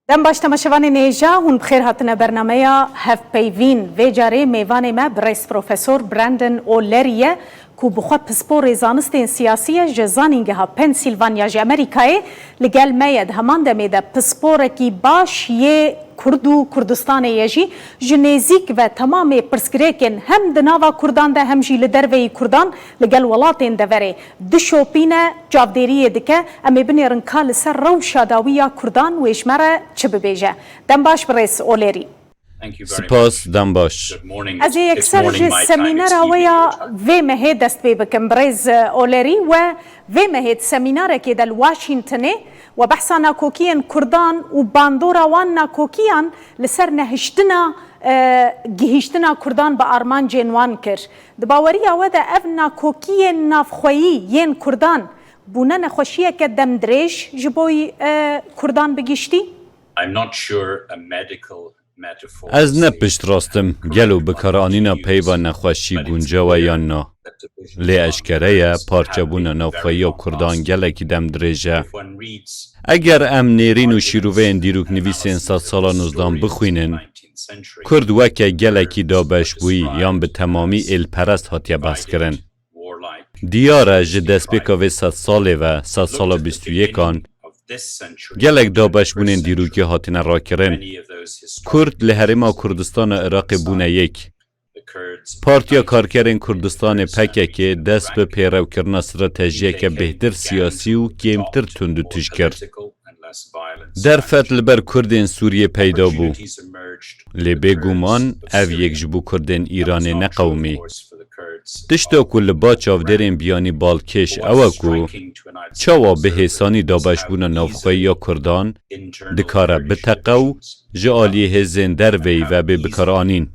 دم باش تماشاوان نیجا هون بخیر هاتنه برنامه هف پیوین و جاره میوان ما برئیس پروفسور براندن اولریه کو بخوا پسپور زانستین سیاسی جزانینگه ها پنسیلوانیا جه امریکای لگل مید همان دمیده پسپور کی باش یه کردو کردستان یجی جنیزیک و تمام پرسکریکن هم دناوا کردان ده هم جی لدروی کردان لگل ولاتین دوره دشوپینه جاودیری دکه امی بنیرن کال سر روشا داویا کردان و اشمره چه ببیجه دم باش برئیس اولری سپاس دم باش. از اکثر جه سمینار ویا و مهد دست بکم برئیس اولری و مهد سمینار که دل واشنطنه و بحثا ناکوکیان کردان و باندورا وان ناکوکیان لسر نهشتنا گهشتنا کردان با آرمان جنوان کر دباوری آوده اف ناکوکیان نافخویی ین کردان بونه نخوشیه که دم دریش جبوی کردان بگیشتی؟ از نپشت راستم گلو بکارانینا پیوا نخوشی گونجا و یا نا لی اشکره یا پارچبون نافخویی و کردان گلکی دم دریجه اگر ام نیرین و شیروه اندیروک نویسین 100 سالا 19 بخوینن کرد وکه گلکی دابش بویی یان به تمامی الپرست هاتیه بحث کرن دیاره جدست بکاوه 100 ساله و 100 سالا 21 آن گلک دابش بونین دیروکی هاتین را کرن کرد لحرما کردستان عراق بونه یک پارتیا کارکرین کردستان پکه که دست به پیرو کرنا استراتژیه که بهتر سیاسی و کمتر تندو تش کرد در فتل بر کردین سوریه پیدا بو لی بگومان او یک جبو کردین ایران نقومی تشتا کل با چاودرین بیانی بالکش اوکو چاوا به حسانی دابش بونا نافخوی یا کردان دکاره بتقو جالی هزین دروی و به بکارانین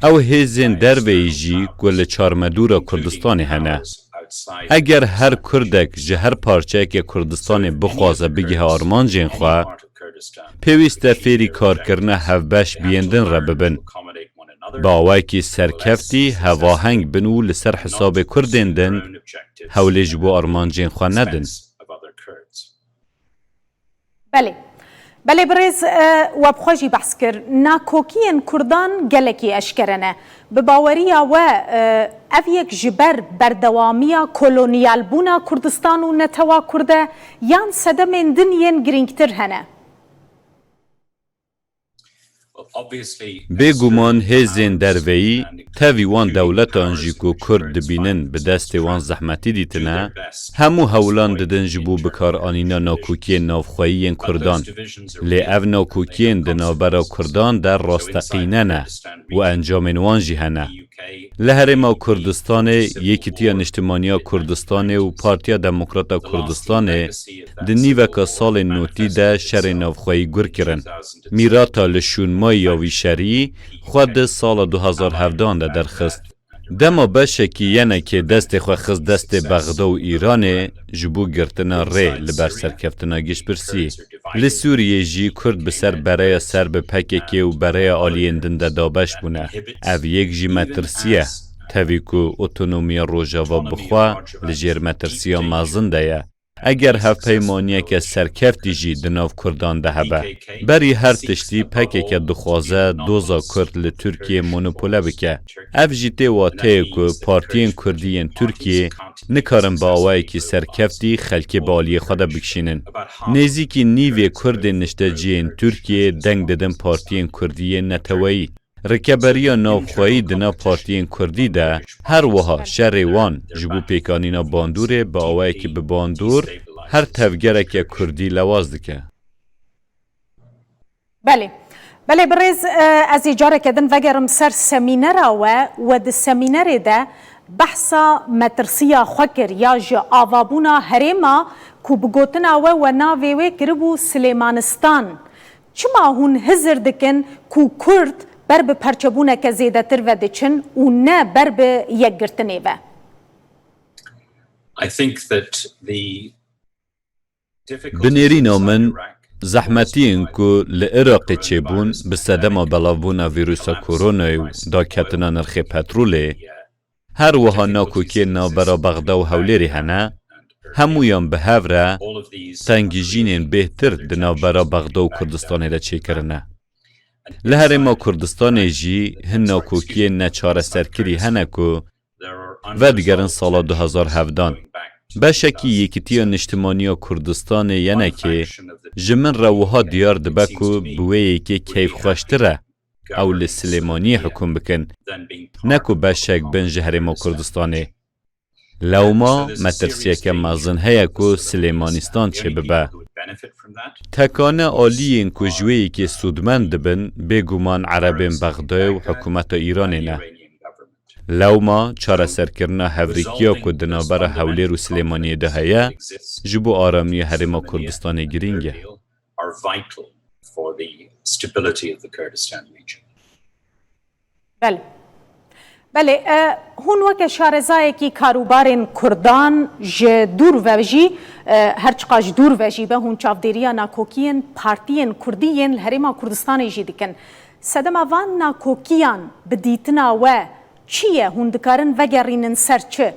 او هزین دروی جی کل چارمدورا کردستان هنه اگر هر کردک جه هر پارچه که کردستان بخوازه بگه آرمان جین خواه پیوسته فیری کار کرنه هفبش بیندن را ببن با آوائی که سرکفتی هواهنگ بنو لسر حساب کردین دن حولیج بو آرمان جین خواه ندن بله برز و بخواجی بحث کر ناکوکین کردان گلکی اشکرنه بباوریا و او یک جبر بردوامیا کلونیال بونا کردستان و نتوا کرده یان صدمین دنین گرینگتر هنه بگومان هزین دروی تاوی وان دولت آنجی کو کرد بینن به دست وان زحمتی دیتنه همو هولان ددن جبو بکار آنینا ناکوکی نافخویی کردان لی او ناکوکی دنابرا کردان در راستقینه نه و انجام وان جی هنه لحرما کردستان یکیتیا نشتمانیا کردستان و پارتیا دموکراتا کردستان دنی وکا سال نوتی ده شر نافخویی گر کرن میراتا لشون مای یاوی شری خود سال 2017 ده درخست دما بشکی یعنی که دست خواه خست دست بغدا و ایرانه جبو گرتنا ری لبر سرکفتنا گش برسی لسوریه جی کرد بسر برای سر به پککی و برای آلیندن ده دابش بونه او یک جی مترسیه تاویکو اتونومی روژاوا بخوا لجیر مترسیه مازن ده اگر هف پیمانیه که سرکفتی جی دناف کردان ده هبه بری هر تشتی پکه که دخوازه دوزا کرد لترکیه مونوپوله بکه اف جیته واته که پارتین کردین ترکیه نکارن با آوائی که سرکفتی خلک بالی خدا بکشینن نیزی که نیوی کرد نشته جین ترکیه دنگ ددن پارتین کردین نتوایی رکبریا نافخوایی دنا پارتین کردی ده هر وها شر وان جبو پیکانینا باندوره با آوائی که به باندور هر تفگره که کردی لواز دکه بله برز از اجاره کدن وگرم سر سمینر و ده سمینر ده بحثا مترسیا خوکر یا جا آوابونا هریما کو بگوتنا و ناویوه کربو سلیمانستان چما هون هزر دکن کو کرد بر به پرچبونه که زیده تر و دچن و نه بر به یک گرتنه و بنیرین آمن زحمتی انکو لعراق چه بون به صدما بلاوونا ویروسا کورونای و دا کتنا نرخ پتروله هر وها ناکوکی نابرا بغدا و حولیری هنه هەمویان بە هەورە تەنگیژینên بێتر di navbera Bexda û Kurdistanê de çêkirine. Li Herêma Kurdistanê jî hin nakokiyên neçareserkirî hene ku vedigerin sala 2017 beşekî Yekîtiya Niştimaniya Kurdistanê yenekê ji min re wiha diyar dibe ku bi wê yekê keyfxweştir e ew li Silêmaniyê hikûm bikin, ne ku beşek bin ji Herêma Kurdistanê. Lewma metirsiyeke mezin heye ku Silêmanîstan çê bibe. Tekane aliyên ku ji wê yekê sûdmend dibin bêguman Erebên Bexdayê û hikûmeta Îranê ne. Lewma çareserkirina hevrekiya ku di navbera Hewlêr û Silêmaniyê de heye ji bo aramiya Herêma Kurdistanê girîng e. بله هون وک شارزایی کی کاروبارین کردان ج دور وجی هر چقدر دور وجی به هون چافدریا ناکوکیان پارتیان کردیان هریما کردستان جی دکن سدم وان ناکوکیان بدیتنا و چیه هون دکارن وگرینن سرچه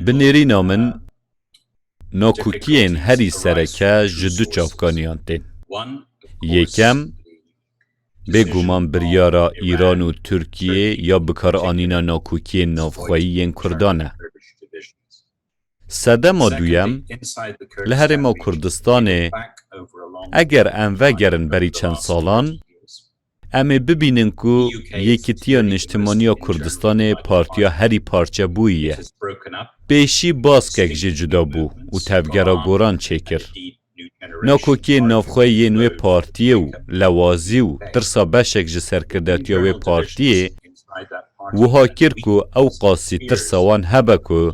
بنێرینا min ناکوکiyên herî sereke ji du çavkaniyan tên. Yekem bêguman biryara Îran û Tirkiyê ya bikaranîna nakokiyên navxweyiyên Kurdan e. Sedema duyem, li Herêma Kurdistanê eger em vegerin berî çend salan, em ê bibînin ku Yekîtiya Niştimaniya Kurdistanê partiya herî parçe bûyiye. Pêşî baskek jî cuda bû û tevgera goran çêkir. Nakokiyên navxweyiyên wê partiyê û lewazî û tirsa beşek ji serkirdetiya wê partiyê wiha kir ku ew qasî tirsa wan hebe ku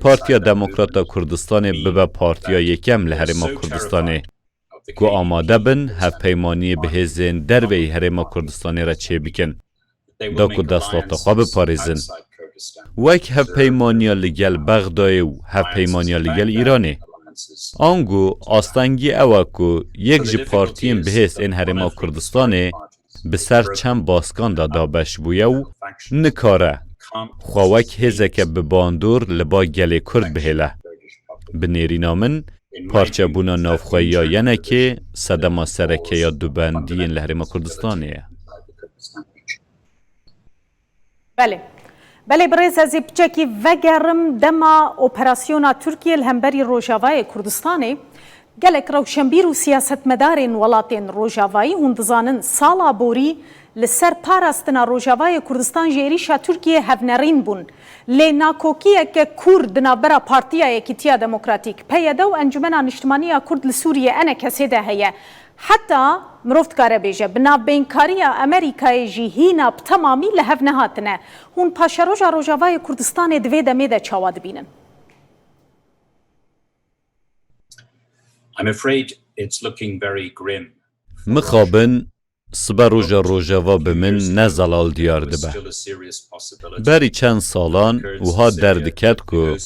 Partiya Demokrata Kurdistanê bibe partiya yekem li Herêma Kurdistanê ku amade bin hevpeymaniyê bi hêzên derveyî Herêma Kurdistanê re çêbikin, da ku desthata xwe biparêzin. Wek hevpeymaniya li gel Bexdayê û hevpeymaniya li gel Îranê. Angu astengî ew e ku yek ji partiyên bihêz ên Herêma Kurdistanê bi ser çend baskan da dabeş bûye û nikare xwe wek hêzeke bi bandor li ba gelê Kurd bihêle. Bi nêrîna min, parçebûna navxweyiya yenekê sedema serekeya dubendiyên li Herêma Kurdistanê ye. بله بله برز از بچکی وگرم دما اپراسیونا ترکیه الهمبری روجاوای کردستانی گلک روشنبیر و سیاست مدارین ولاتین روجاوایی هندزانن سالا بوری لسر پاراستنا روجاوای کردستان جیریشا ترکیه هفنرین بون لی ناکوکیه که کرد نابرا پارتیا یکیتیا دموکراتیک پیدا و انجمنا نشتمانیا کرد لسوریه انه کسی ده هیه حتی مرفت کاره بیجه بناب بینکاریا امریکای جی هینا بتمامی لحف نهاتنه هون پاشا روژا روژاوای کردستان دوی دمه ده چاواد بینن مخابن سبا روژا روژاوا به من نزلال دیار دبه. بری چند سالان وها دردکت کو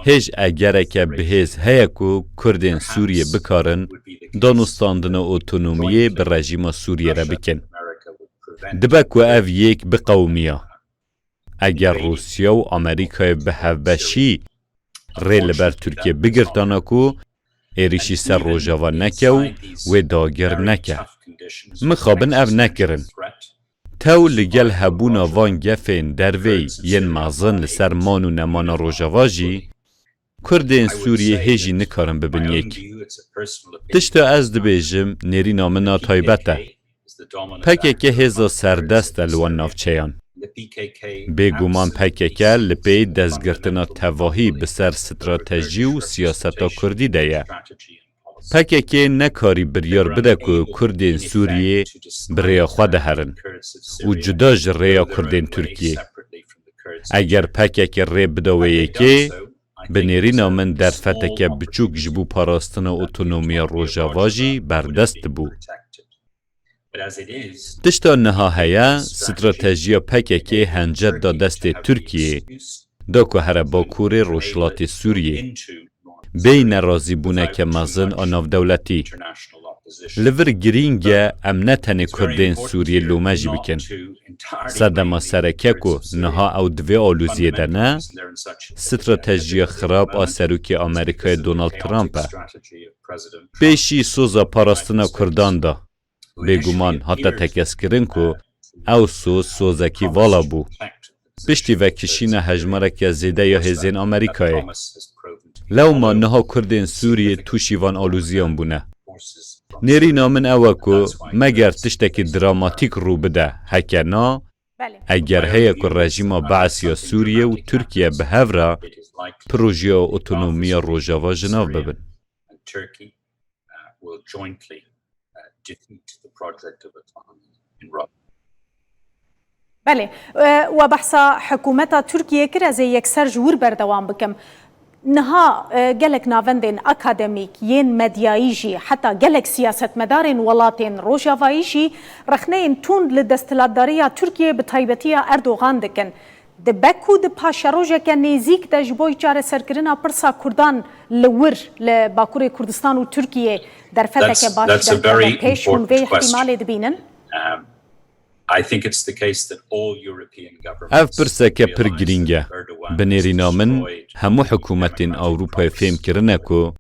هیچ اگره که بهیز هیا کو کردین سوریه بکارن دانستاندن اوتونومیه به رژیم سوریه را بکن. دبه کو او یک بقومیه. اگر روسیه و امریکای به هفبشی ریل بر ترکیه بگرتانه کو ایریشی سر روژاوا نکه و داگر نکه. مخابن او نکرن. تو لگل هبونا وان گفین دروی ین مازن لسر مانو نمانا روژاوا جی کردین سوریه هیجی نکارن ببین یک. تشتا از دبیجم نیری نامنا تایبته. پکه که هزا سردست لوان نافچهان. بگومان پکه که لپی دزگرتنا تواهی بسر استراتژی و سیاستا کردی دیه. پکه که نکاری بریار بده که کردین سوریه بریا خود هرن و جداج ریا کردین ترکیه. اگر پکه که ری بدویه که بنیرینا من در فتک بچوک جبو پاراستن اوتونومیا روژاواجی بردست بو. تشتا نهایه استراتژیا پکه که هنجد دا دست ترکیه دا که هر باکور روشلات سوریه بین رازی بونه که مزن آناف دولتی لور گرینگه ام نتنه کردین سوریه لومجی بکن. صدما سرکه نها او دوی آلوزیه دنه استراتژی خراب آسروکی آمریکای دونالد ترامپ پیشی سوزا پاراستنا کردان دا بگومان حتی تکس کرن که او سوزکی والا بو پشتی و کشین هجمارک زیده یا هزین آمریکای لو ما نها کردین سوریه توشیوان آلوزیان بونه نیری نامن اوکو مگر تشتکی دراماتیک رو بده هکرنا اگر هیا که رژیم بعث یا سوریه و ترکیه به هفره پروژه اتونومی روژاوا جناو ببن. بله و بحثا حکومت ترکیه کرد از یک سر جور بردوام بکم نها گلک ناوندین اکادمیک ین مدیاییجی حتی گلک سیاست مدارین ولاتین روجاواییجی رخنین توند لدستلاتداری ترکیه به تایبتی اردوغان دکن دبکو د پاشروجه که نزیک د جبوی چاره سرکرنا پرسا کردان لور لباکور کردستان و ترکیه در فتک باش در پیش و وی احتمال دبینن اف پرسه که پر گرینگه بنیری نامن همو حکومتین اوروپای فهم کرنه که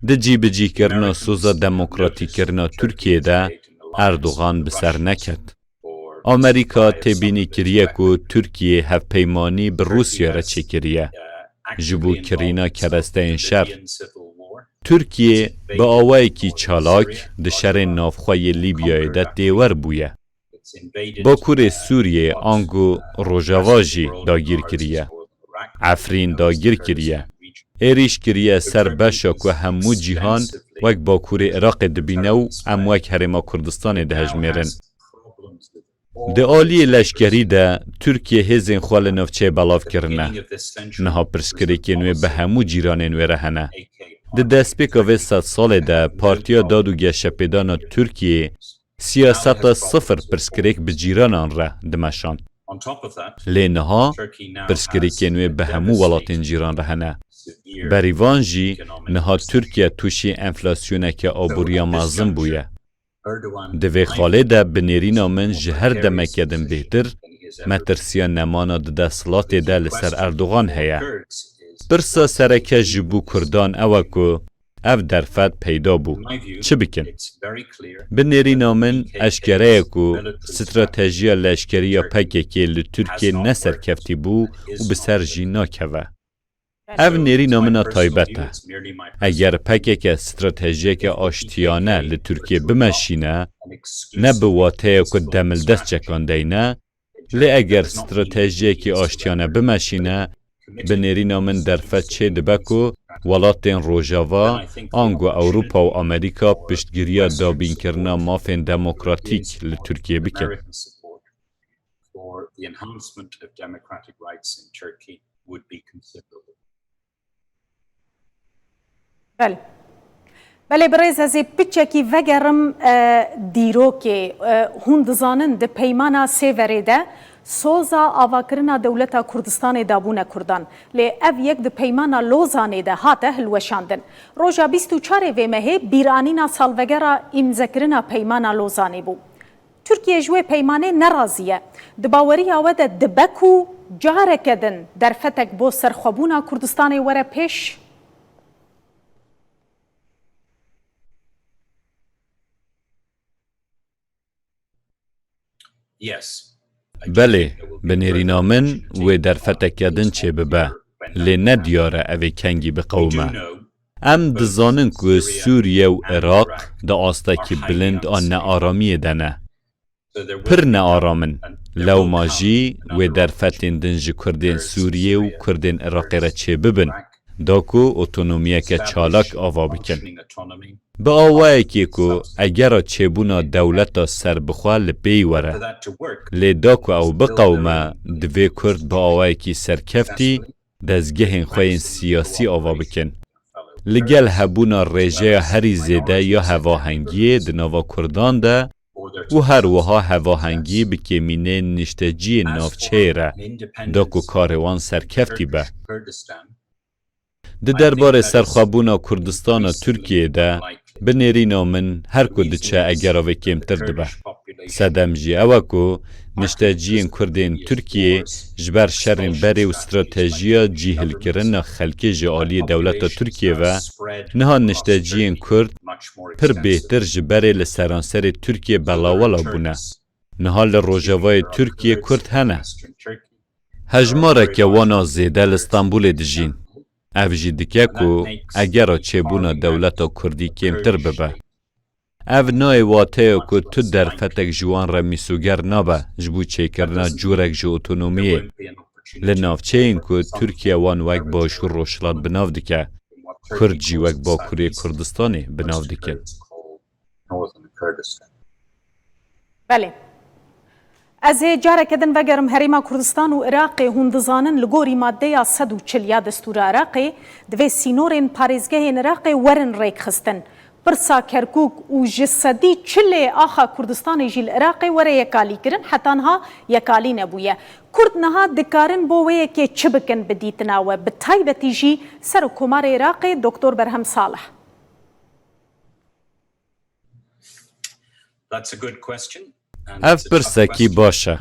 ده جی بجی کرنا سوزا دموکراتی کرنا ترکیه ده اردوغان بسر نکد. امریکا تبینی کریه که ترکیه هف پیمانی بر روسیه را چه کریه جبو کرینا کرسته این شر. ترکیه با آوائی کی چالاک ده شر نافخواه لیبیای ده دیور بویه. باکور سوریه آنگو روژاواجی داگیر کریه. عفرین داگیر کریه. ایریش کریه سر بشا که همو جیهان وک باکور عراق دبینه و ام وک هرما کردستان ده هجمیرن. ده آلی لشکری ده ترکیه هزین خوال نفچه بلاف کرنه. نها پرسکری که نوی به همو جیران نوی رهنه. ده دستپیکا و 100 ساله ده پارتیا دادو گشه پیدانا ترکیه سیاستا صفر پرسکریک به جیرانان را دمشان. لینها پرسکریک نوی به همو ولاتین جیران رهنه. بریوانجی نها ترکیه توشی انفلاسیونه که آبوریا مازم بویه. دوی خاله ده بنیرینا من جهر دمک یدن بهتر مترسیا نمانا ده دستلات ده لسر اردوغان هیا. برسا سرکه جبو کردان اوکو اف درفت پیدا بو. چه بکن؟ بنیرینا من اشکره کو استراتژیا لشکری پکه که لترکیه نسر کفتی بو و بسر جینا کوه. او نیری نامنا تایبته. اگر پکه که استراتژی که آشتیانه لترکیه بمشینه نه به واته که دمل دست چکانده نه لی اگر استراتژی که آشتیانه بمشینه به نیری نامن درفت چه دبکو ولاتین روژاوا آنگو اوروپا و امریکا پشتگیریا دابین کرنا مافین دموکراتیک لترکیه بکن. بله برایز از پیچکی وگرم دیرو که هون دزانن ده پیمانا سیوره ده سوزا آواکرنا دولتا کردستان دابونه کردان لی او یک ده پیمانا لوزانه ده هاته هلوشاندن روژا 24 ویمه بیرانینا سالوگرا امزکرنا پیمانا لوزانه بو ترکیه جوی پیمانه نرازیه دباوری آوه ده بکو جاره کدن در فتک بو سرخوابونا کردستان وره پیش بله بنیرینا من و در فتک یدن چه ببه لی ندیاره اوی کنگی به قومه ام دزانن که سوریه و عراق دا آستاکی بلند آن نآرامی دنه پر نآرامن لو ماجی و در فتن دنج کردین سوریه و کردین عراقی را چه ببن داکو اتونومیه که چالاک آوا بکن با آوائه که اگر چبونا دولتا سر بخواه لپی وره لی داکو او بقومه دوی کرد با آوائه که سرکفتی دزگهن خواهین سیاسی آوا بکن لگل هبونا ریجه هری زیده یا هواهنگی دناوا کردان ده و هر وها هواهنگی بکمینه نشتجی نافچه را داکو کاروان سرکفتی به ده درباره سرخوابونا کردستان و ترکیه ده بنێرینەوە من هەرکو دچە ئەگەرەوە کێمتر دەبە. سەدەمژی ئەوە کو نیشتەجیین کوردên Tirkiyê ji ber şerên berê û stratejiya cîhilkirina xelkê ji aliyê dewleta Tirkiye ve niha نیشتەجiyên Kurd pir bêhtir ji berê li seranserê Tirkiye belawala bûne. Niha li rojavayê Tirkiye Kurd hene. Hejmareke wana zêde li Stenbolê dijîn. Ev jî dike ku egera çêbûna dewleta Kurdî kêmtir bibe. Ev nayê wateya ku tu derfetek ji wan re mîsoger nabe ji bo çêkirina curek ji otonomiyê. Li navçeyên ku Tirkiye wan wek Başûr Rojhilat binav dike, Kurd jî wek Bakurê Kurdistanê binav dikin. Belê. Ez ê careke din vegerim Herêma Kurdistan û Iraqê hûn dizanin li gorî maddeya 140 ya Destûra Iraqê divê sînorên parêzgehên Iraqê werin rêkxistin. Pirsa Kerkûk û ji sedî çilê axa Kurdistanê jî li Iraqê were yekalî kirin, heta niha yekalî nebûye. Kurd niha dikarin bo wê yekê çi bikin bi dîtina we, bi taybetî jî Serokkomarê Iraqê Dr. Berhem Salih. Ev pirsekî baş e.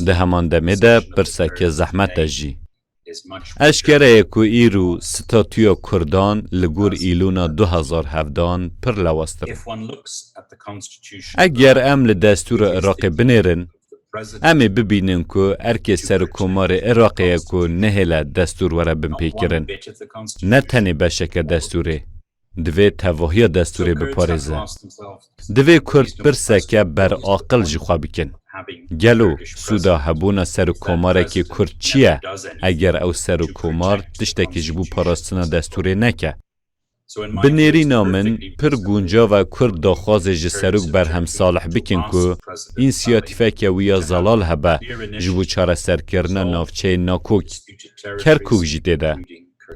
Di heman demê de pirseke zehmet e jî. Eşkereye ku îro statûya Kurdan li gor îlûna 2017 pir lewestir. Eger em li Destûra Iraqê binêrin, em ê bibînin ku erkê Serokkomarê Iraqê ku nehêle destûr were binpêkirin. Ne tenê beşeke destûrê. Divê tevahiya destûrê biparêze. Divê Kurd pirseke beraqil jî xwe bikin. Gelo sûda hebûna serokkomarekî Kurd çi ye eger ew serokkomar tiştekî ji bo parastina destûrê neke? Bi nêrîna min pir guncava Kurd daxwazê ji Serok Berhem Salih bikin ku însiyatîfeke wî ya zelal hebe ji bo çareserkirina navçeyên Nakok. Kerkûk jî tê de.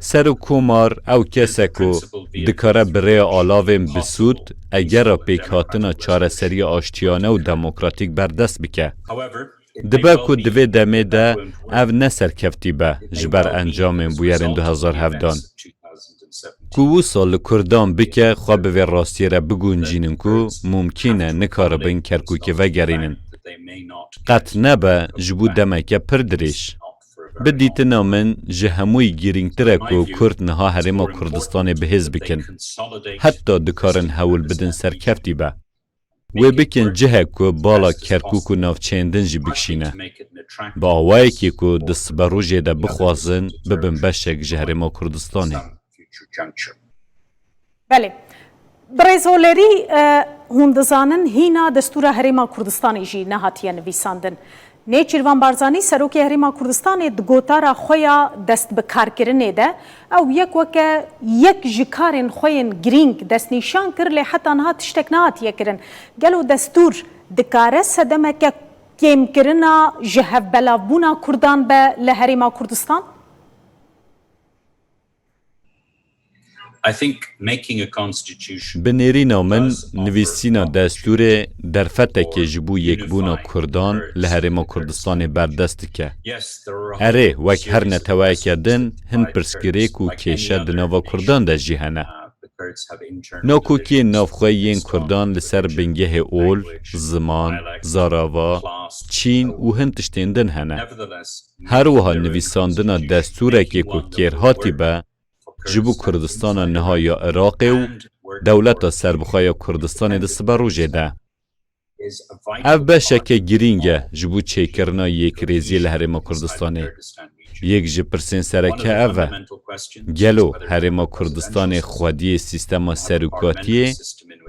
Serokkomar ew kesek ku dikare bi rêya alavên bisûd egera pêkhatina çareseriya aştiyane û demokratîk berdest bike. Dibe ku divê demê de ev ne serkeftî be ji ber encamên bûyerên 2017. Ku wisa li Kurdan bike xwe bi vê rastiyê re biguncînin ku mumkîn e nikaribin Kerkûkê vegerînin. Qet nebe ji bo demeke pir dirêj. Bi dîtina min ji hemûyî girîngtir e ku Kurd niha Herêma Kurdistanê bihêz bikin. Heta dikarin hewl bidin serkeftî be. Wê bikin cihek ku bala Kerkûk û navçeyên din jî bikişîne. Bi awayekî ku di siberojê de bixwazin bibin beşek ji Herêma Kurdistanê. Belê. Birêzholerî hûn dizanin hîna Destûra Herêma Kurdistanê jî nehatiye nivîsandin. Nêçîrvan Barzanî Serokê Herêma Kurdistanê di gotara xwe ya dest bi karkirinê de ew yek weke yek ji karên xwe yên girîng destnîşan kir lê heta niha tiştek nehatiye kirin. Gelo destûr dikare sedemeke kêmkirina ji hevbelavbûna Kurdan be li Herêma Kurdistan? Bi nêrîna min nivîsîna destûrê derfetekê ji bo yekbûna Kurdan li Herêma Kurdistanê berdest dike. Erê wek her neteweyeke din hin pirsgirêk û kêşe di nava Kurdan de jî hene. Nakokiyên navxweyiyên Kurdan li ser bingehê ol, ziman, zarava, çîn û hin tiştên din hene. Her wiha nivîsandina destûrekê ku kêrhatî be ji bo Kurdistana niha ya Iraqê û dewleta serbixweya Kurdistanê di siberojê de. Ev beşeke girîng e ji bo çêkirina yêkrêziyê li Herêma Kurdistanê. Yek ji pirsên sereke ev e. Gelo Herêma Kurdistanê xwediyê sîstema serokatiyê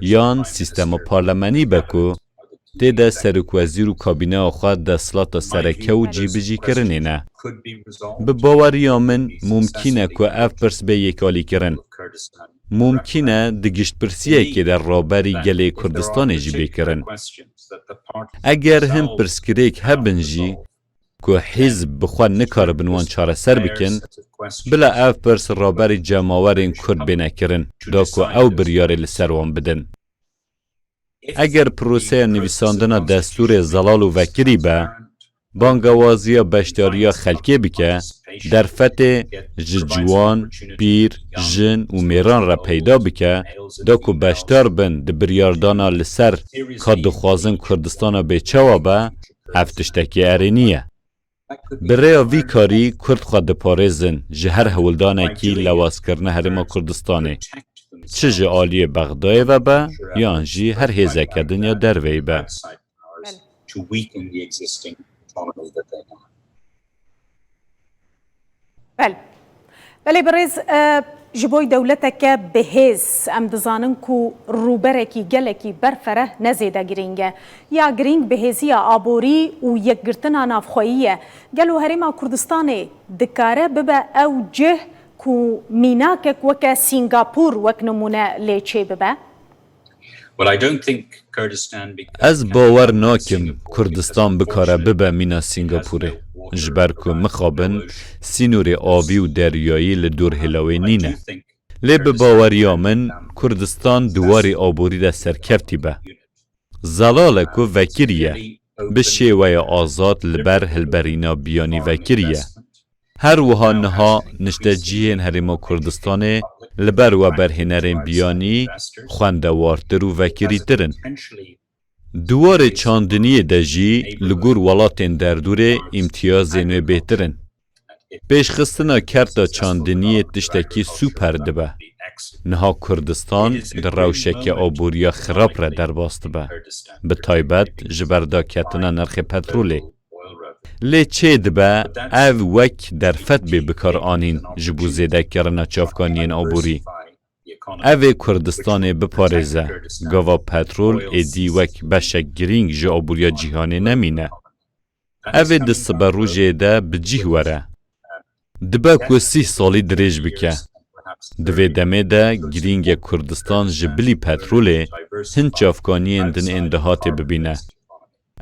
yan sîstema parlemenî be ku tê de serokwezîr û kabîneya xwe desthilata sereke û cîbicîkirinê ne. Bi baweriya min mumkîn e ku ev pirs bê yêkalîkirin. Mumkîn e di giştpirsiyekê de raberî gelê Kurdistanê jî bêkirin. Eger hin pirskirêk hebin jî ku hîzb bi xwe nikaribin wan çareser bikin, bila ev pirs raberî cemawerên Kurd bênekirin da ku ew biryarê li ser wan bidin. Eger proseya nivîsandina destûrê zelal û vekirî be, bangewaziya beşdariya xelkê bike, درفت جوان، پیر، جن و میران را پیدا بکه دا که بشتر بن ده بریاردانا لسر که دخوازن کردستانا بیچوا با افتشتکی ارینیه. برای وی کاری کرد خود پارێزن ji her hewildanekî lewazkirina herêma Kurdistanê çi ji aliyê Bexdayê ve be yan jî her hêzeke dinya derveyî be. بله برز جبوی دولتک بهز ام دزانن کو روبرکی گلکی برفره نزیده گرینگه یا گرینگ بهزی آبوری و یک گرتنا نافخوییه گلو هریما کردستان دکاره ببه او جه کو میناکک وکه سینگاپور وک نمونه لیچه ببه؟ Ez bawer nakim Kurdistan bikare bibe mîna Singapurê ji ber ku mixabin sînorê avî û deryayî li dûr hilawê nîne. Lê bi baweriya min Kurdistan duwarê aborî de serkeftî be. Zelale ku vekiriye bi şêweya azad li ber hilberîna biyanî vekiriye. Her wiha niha nişteciyên herêma Kurdistanê li ber we berhênerên biyanî xwendewartir û vekirîtirin. Duwarê çandiniyê de jî li gor welatên derdûrê îmtiyazên wê bêhtirin. Pêşxistina kerta çandiniyê tiştekî sûper dibe. Niha Kurdistan di rewşeke aboriya xirab re derbas dibe. Bi taybet ji ber daketina nirxê petrolê. Lê çê dibe ev wek derfet bê bikar anîn ji bo zêdekirina çavkaniyên aborî. Ev ê Kurdistanê biparêze, gava petrol êdî wek beşek girîng ji aboriya cîhanê nemîne. Ev ê di siberrûjê de bi cih were. Dibe ku 30 salî dirêj bike. Di vê demê de girîngê Kurdistan ji bilî petrolê hin çavkaniyên din ên dehatê bibîne.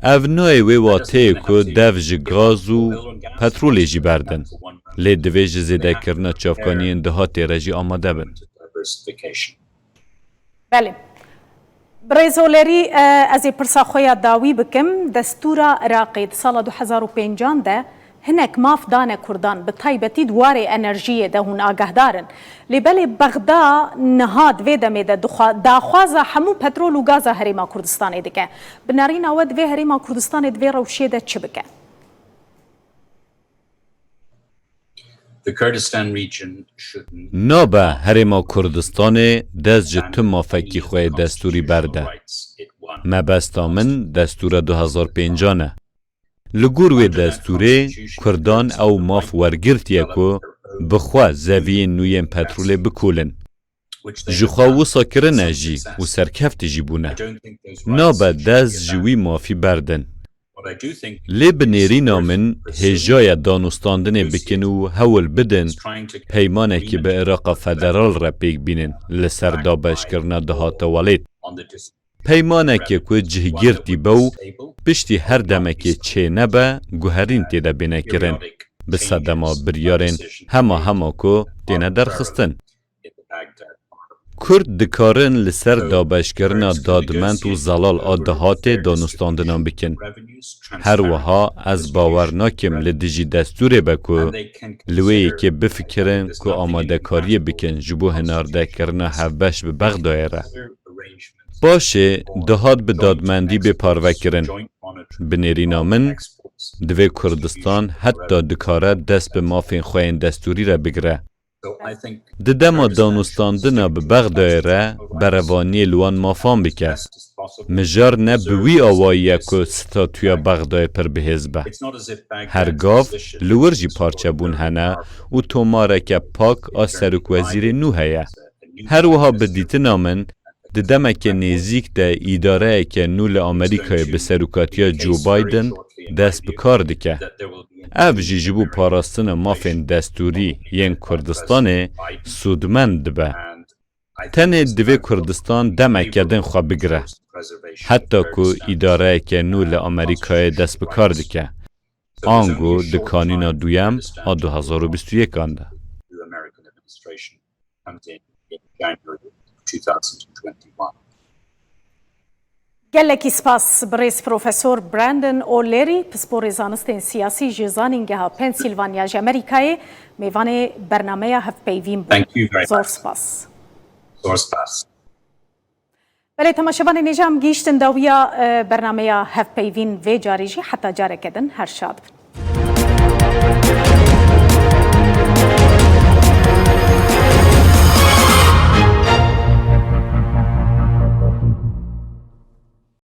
Ev nayê wê wateyê ku dev ji gaz û petrolê jî berdin. Lê divê ji zêdekirina çavkaniyên dehatê re jî amade bin. بله برێزۆلێری ئەزێ پرسا خۆیان داوی بکەم دەستورە عێراقی ساڵە 2005 de hinek maf dane Kurdan bi taybetî dwarê enerjiyê de hûn agahdarin. Lê belê Bexda niha divê demê de daxwaza hemû petrol û gaza herêma Kurdistanê dike. Bi nerîna we divê herêma Kurdistanê divê rewşê de çi bike? Nabe herêma Kurdistanê dest ji tim mafekî xwe destûrî berde. Mebesta min destûra 2005 ne. Li gor wê destûrê Kurdan ew maf wergirtiye ku bixwe zeviyên nû yên petrolê bikolin. Ji xwe wisa kirine jî û serkeftî jî bûne. Nabe dest ji wî mafî berdin. Lê bi nêrîna min hêjaya danûstandinê bikin û hewil bidin peymanekî bi Iraqa Federal re pêk bînin li ser dabeşkirina dihata welêt. Peymanekê ku cihgirtî be û piştî her demekê çê nebe guherîn têde bênekirin bi sedema biryarên hema ku têne derxistin. Kurd dikarin li ser dabeşkirina dadmend û zelal a dihatê danûstandinan bikin. Her wiha ez bawer nakim li dijî destûrê be ku li wê yekê bifikirin ku amadekariyê bikin ji bo hinardekirina hevbeş bi Bexdayê re. Başê dihat bi dadmendî bêparvekirin. Bi nêrîna min divê Kurdistan heta dikare dest bi mafên xwe yên destûrî re bigire. Di dema danûstandina bi Bexdayê re berevaniyê li wan mafan bike. Mijar ne bi wî awayiye ku statûya Bexdayê pir bihêz be. Her gav li wir jî parçebûn hene û tomareke pak a serokvezîrê nû heye. Her wiha bi dîtina min di demeke nêzik de îdareyeke nû li Amerîkayê bi serokatiya Joe Biden dest bi kar dike. Ev jî ji bo parastina mafên destûrî yên Kurdistanê sûdmend dibe. Tenê divê Kurdistan demeke din xwe bigire. Heta ku îdareyeke nû li Amerîkayê dest bi kar dike. Ango di kanûna duyem a 2021 de. gelekî spas birêz Profesor Brandon O'Leary pisporê zanistên siyasî ji zanîngeha Pennsylvania ji Amerîkayê mêvanê bernameya hevpeyvîn bû. Thank you very Zor much. spas. Zor spas. Belê temaşevanê nêja em gîştin dawiya bernameya hevpeyvîn vê carî jî heta careke din her şad bin.